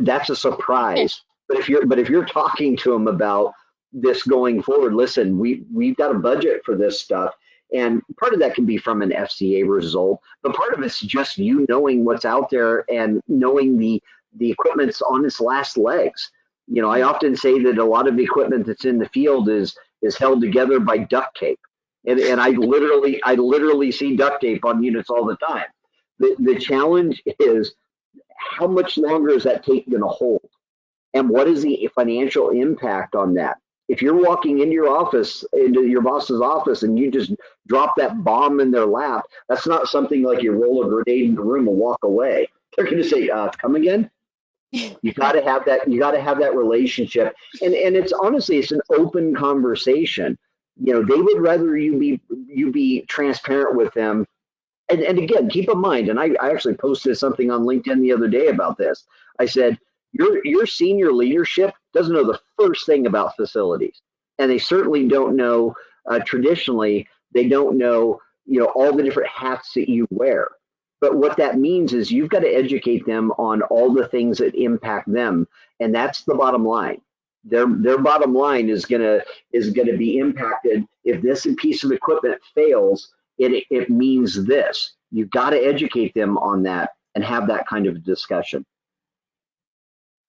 That's a surprise. But if you're talking to them about this going forward, listen, we've got a budget for this stuff. And part of that can be from an FCA result, but part of it's just you knowing what's out there and knowing the equipment's on its last legs. You know, I often say that a lot of the equipment that's in the field is held together by duct tape. And I literally see duct tape on units all the time. The challenge is, how much longer is that tape going to hold? And what is the financial impact on that? If you're walking into your boss's office, and you just drop that bomb in their lap, that's not something like you roll a grenade in the room and walk away. They're going to say, come again? You got to have that. You got to have that relationship, and it's honestly, it's an open conversation. You know, they would rather you be transparent with them. And again, keep in mind, and I actually posted something on LinkedIn the other day about this. I said, your senior leadership doesn't know the first thing about facilities, and they certainly don't know. Traditionally, they don't know, you know, all the different hats that you wear. But what that means is you've got to educate them on all the things that impact them, and that's the bottom line. Their bottom line is gonna be impacted if this piece of equipment fails. It means this. You've got to educate them on that and have that kind of discussion.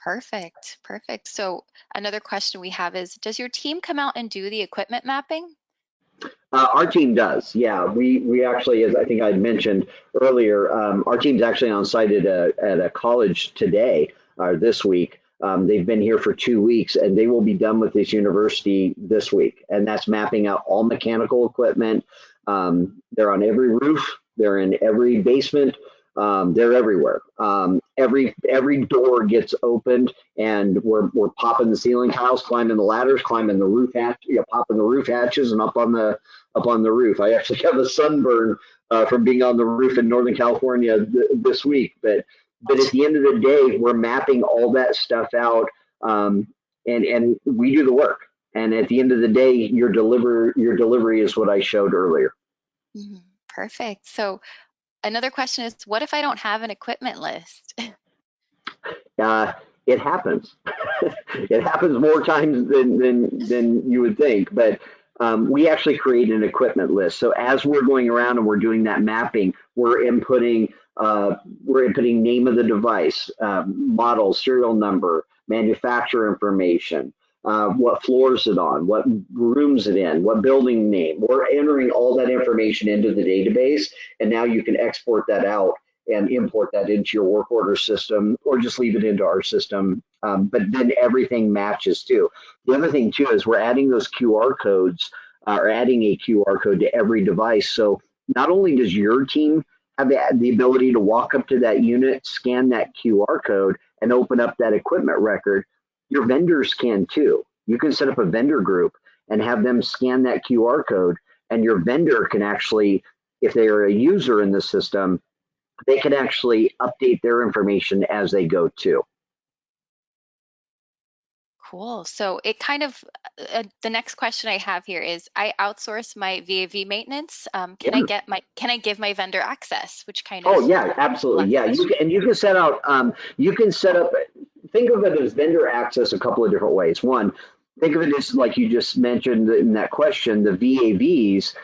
Perfect, perfect. So another question we have is, does your team come out and do the equipment mapping? Our team does, yeah. We actually, as I think I had mentioned earlier, our team's actually on site at a college today or this week. They've been here for 2 weeks, and they will be done with this university this week. And that's mapping out all mechanical equipment. They're on every roof. They're in every basement. They're everywhere. Every door gets opened, and we're popping the ceiling tiles, climbing the ladders, climbing the roof hatch, you know, popping the roof hatches, and up on the roof. I actually have a sunburn from being on the roof in Northern California this week. But at the end of the day, we're mapping all that stuff out, and we do the work. And at the end of the day, your delivery is what I showed earlier. Mhm. Perfect. So another question is, what if I don't have an equipment list? Uh, it happens. It happens more times than you would think. But we actually create an equipment list. So as we're going around and we're doing that mapping, we're inputting name of the device, model, serial number, manufacturer information, what floor is it on, what room's it in, what building name. We're entering all that information into the database, and now you can export that out and import that into your work order system, or just leave it into our system. But then everything matches too. The other thing too is we're adding those QR codes, or adding a QR code to every device. So not only does your team have the ability to walk up to that unit, scan that QR code, and open up that equipment record, your vendors can too. You can set up a vendor group and have them scan that QR code, and your vendor can actually, if they are a user in the system, they can actually update their information as they go too. Cool. So it kind of, the next question I have here is, I outsource my VAV maintenance. Yeah. Can I give my vendor access, which kind of Oh yeah, absolutely. lends Yeah, this. you can set out, you can set up, think of it as vendor access a couple of different ways. One, think of it as like you just mentioned in that question, the VAVs.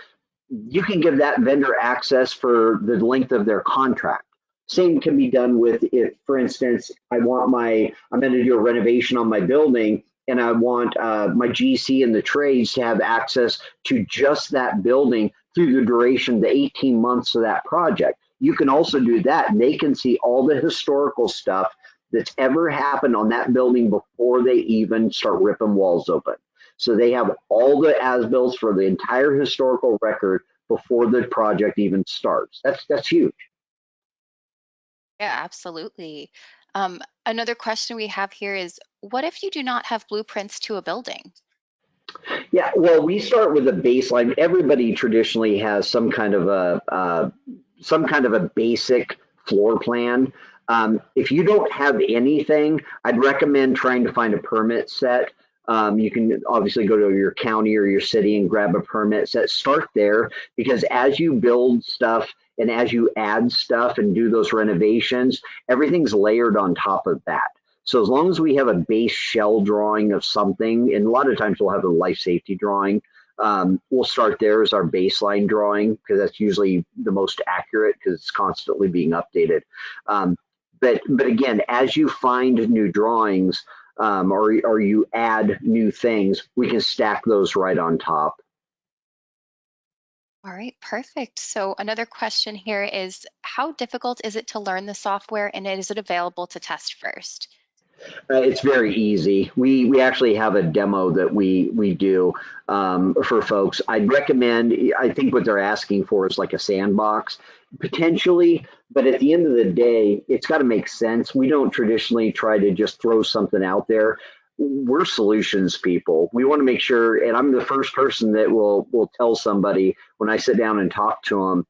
You can give that vendor access for the length of their contract. Same can be done with, if, for instance, I'm going to do a renovation on my building, and I want my GC and the trades to have access to just that building through the duration, the 18 months of that project. You can also do that, and they can see all the historical stuff that's ever happened on that building before they even start ripping walls open. So they have all the as-bills for the entire historical record before the project even starts. That's huge. Yeah, absolutely. Another question we have here is, what if you do not have blueprints to a building? Yeah, well, we start with a baseline. Everybody traditionally has some kind of a basic floor plan. If you don't have anything, I'd recommend trying to find a permit set. You can obviously go to your county or your city and grab a permit set. Start there, because as you build stuff and as you add stuff and do those renovations, everything's layered on top of that. So as long as we have a base shell drawing of something, and a lot of times we'll have a life safety drawing, we'll start there as our baseline drawing, because that's usually the most accurate because it's constantly being updated. But again, as you find new drawings, or you add new things, we can stack those right on top. All right, perfect. So another question here is, how difficult is it to learn the software, and is it available to test first? It's very easy. We actually have a demo that we do for folks. I'd recommend. I think what they're asking for is like a sandbox, potentially. But at the end of the day, it's got to make sense. We don't traditionally try to just throw something out there. We're solutions people. We want to make sure, and I'm the first person that will tell somebody when I sit down and talk to them,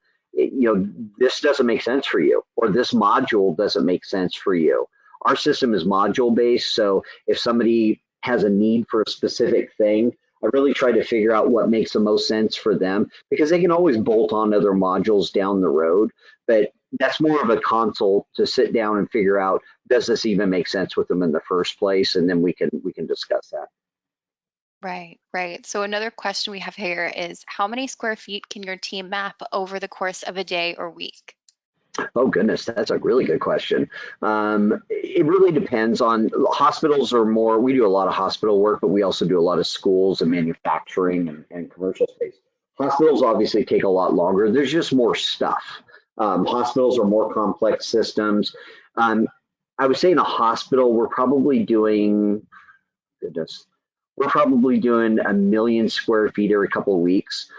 this doesn't make sense for you, or this module doesn't make sense for you. Our system is module based, so if somebody has a need for a specific thing, I really try to figure out what makes the most sense for them, because they can always bolt on other modules down the road. But that's more of a consult to sit down and figure out, does this even make sense with them in the first place, and then we can discuss that. Right, right. So another question we have here is how many square feet can your team map over the course of a day or week? Oh goodness, that's a really good question. It really depends on hospitals are more. We do a lot of hospital work, but we also do a lot of schools and manufacturing and commercial space. Hospitals obviously take a lot longer. There's just more stuff. Hospitals are more complex systems. Um, I would say in a hospital, goodness, we're probably doing 1 million square feet every couple of weeks.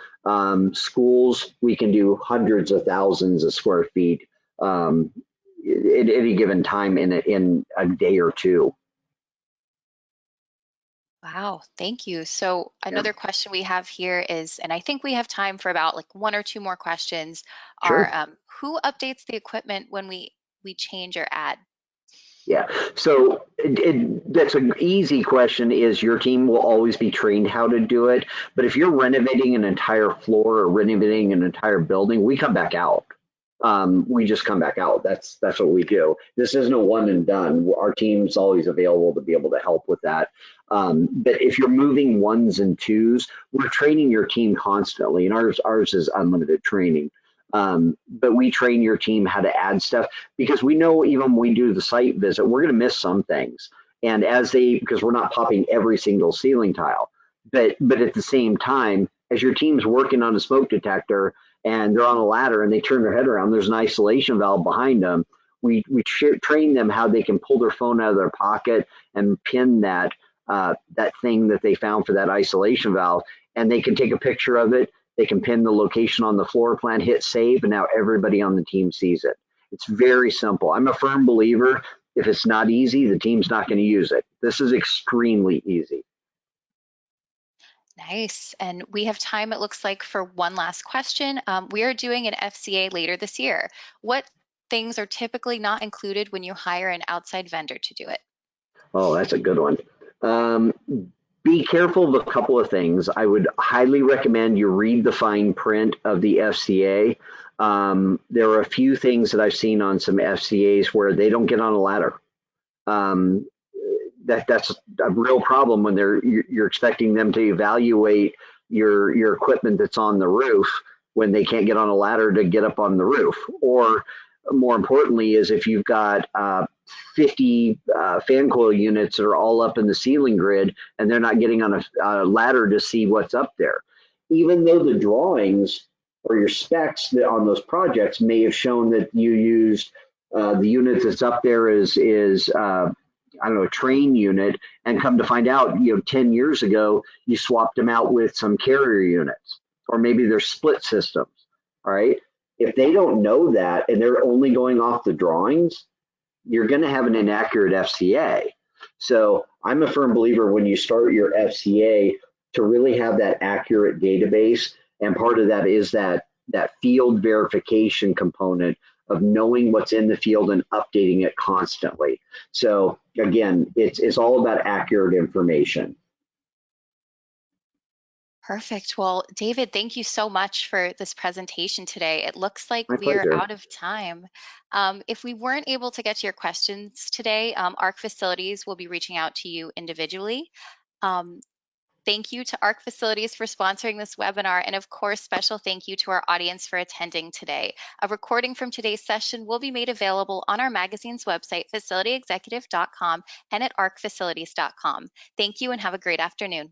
Schools, we can do hundreds of thousands of square feet um, at any given time in a day or two. Wow, thank you. So Yeah, another question we have here is, and I think we have time for about like one or two more questions, are sure. who updates the equipment when we change or add? Yeah. So that's an easy question is your team will always be trained how to do it. But if you're renovating an entire floor or renovating an entire building, we come back out. We just come back out. That's what we do. This isn't a one and done. Our team's always available to be able to help with that. But if you're moving ones and twos, we're training your team constantly, and ours is unlimited training. But we train your team how to add stuff because we know even when we do the site visit, we're going to miss some things. And because we're not popping every single ceiling tile, but at the same time, as your team's working on a smoke detector and they're on a ladder and they turn their head around, there's an isolation valve behind them. We train them how they can pull their phone out of their pocket and pin that thing that they found for that isolation valve, and they can take a picture of it. They can pin the location on the floor plan, hit save, and now everybody on the team sees it. It's very simple. I'm a firm believer. If it's not easy, the team's not going to use it. This is extremely easy. Nice. And we have time, it looks like, for one last question. We are doing an FCA later this year. What things are typically not included when you hire an outside vendor to do it? Oh, that's a good one. Um, be careful of a couple of things. I would highly recommend you read the fine print of the FCA. There are a few things that I've seen on some FCAs where they don't get on a ladder. Um, that's a real problem when you're expecting them to evaluate your equipment that's on the roof when they can't get on a ladder to get up on the roof. Or more importantly, is if you've got 50 fan coil units that are all up in the ceiling grid and they're not getting on a ladder to see what's up there. Even though the drawings or your specs on those projects may have shown that you used the unit that's up there is I don't know, a train unit, and come to find out, 10 years ago, you swapped them out with some carrier units, or maybe they're split systems. All right. If they don't know that and they're only going off the drawings, you're going to have an inaccurate FCA. So I'm a firm believer when you start your FCA to really have that accurate database. And part of that is that field verification component of knowing what's in the field and updating it constantly. So again, it's all about accurate information. Perfect. Well, David, thank you so much for this presentation today. It looks like My we are pleasure. out of time. If we weren't able to get to your questions today, ARC Facilities will be reaching out to you individually. Um, Thank you to ARC Facilities for sponsoring this webinar, and of course, special thank you to our audience for attending today. A recording from today's session will be made available on our magazine's website, facilityexecutive.com, and at arcfacilities.com. Thank you and have a great afternoon.